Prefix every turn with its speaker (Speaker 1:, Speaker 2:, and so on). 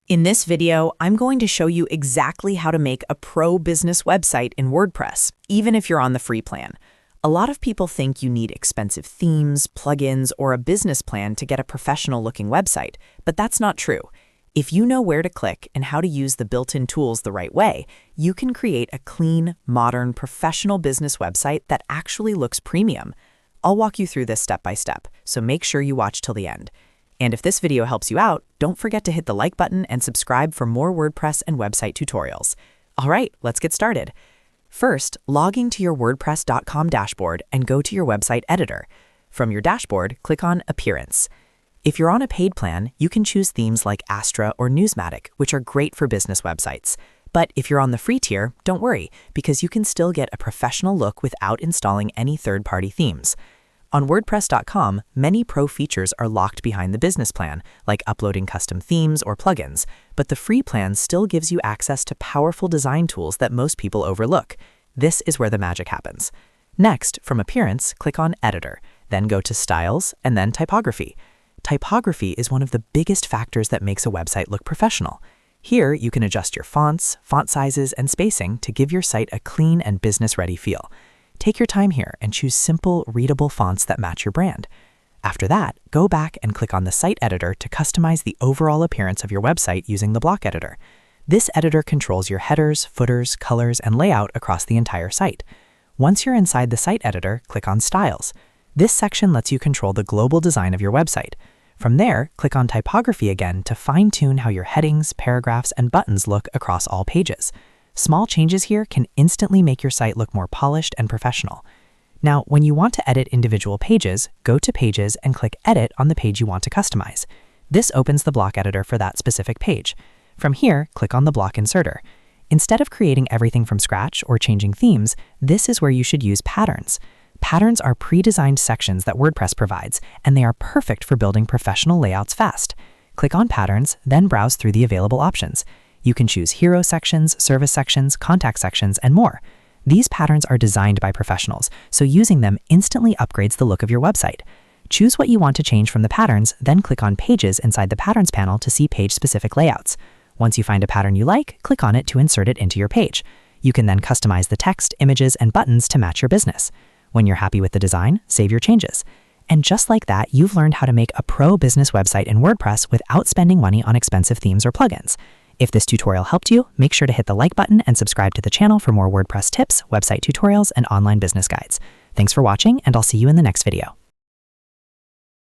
Speaker 1: In this video, I'm going to show you exactly how to make a pro business website in WordPress, even if you're on the free plan. A lot of people think you need expensive themes, plugins, or a business plan to get a professional-looking website, but that's not true. If you know where to click and how to use the built-in tools the right way, you can create a clean, modern, professional business website that actually looks premium. I'll walk you through this step by step, so make sure you watch till the end. And if this video helps you out, don't forget to hit the like button and subscribe for more WordPress and website tutorials. All right, let's get started. First, log into your WordPress.com dashboard and go to your website editor. From your dashboard, click on Appearance. If you're on a paid plan, you can choose themes like Astra or Newsmatic, which are great for business websites. But if you're on the free tier, don't worry, because you can still get a professional look without installing any third-party themes. On WordPress.com, many pro features are locked behind the business plan, like uploading custom themes or plugins, but the free plan still gives you access to powerful design tools that most people overlook. This is where the magic happens. Next, from Appearance, click on Editor, then go to Styles, and then Typography. Typography is one of the biggest factors that makes a website look professional. Here, you can adjust your fonts, font sizes, and spacing to give your site a clean and business-ready feel. Take your time here and choose simple, readable fonts that match your brand. After that, go back and click on the Site Editor to customize the overall appearance of your website using the Block Editor. This editor controls your headers, footers, colors, and layout across the entire site. Once you're inside the Site Editor, click on Styles. This section lets you control the global design of your website. From there, click on Typography again to fine-tune how your headings, paragraphs, and buttons look across all pages. Small changes here can instantly make your site look more polished and professional. Now, when you want to edit individual pages, go to Pages and click Edit on the page you want to customize. This opens the block editor for that specific page. From here, click on the block inserter. Instead of creating everything from scratch or changing themes, this is where you should use patterns. Patterns are pre-designed sections that WordPress provides, and they are perfect for building professional layouts fast. Click on Patterns, then browse through the available options. You can choose hero sections, service sections, contact sections, and more. These patterns are designed by professionals, so using them instantly upgrades the look of your website. Choose what you want to change from the patterns, then click on Pages inside the Patterns panel to see page-specific layouts. Once you find a pattern you like, click on it to insert it into your page. You can then customize the text, images, and buttons to match your business. When you're happy with the design, save your changes. And just like that, you've learned how to make a pro business website in WordPress without spending money on expensive themes or plugins. If this tutorial helped you, make sure to hit the like button and subscribe to the channel for more WordPress tips, website tutorials, and online business guides. Thanks for watching, and I'll see you in the next video.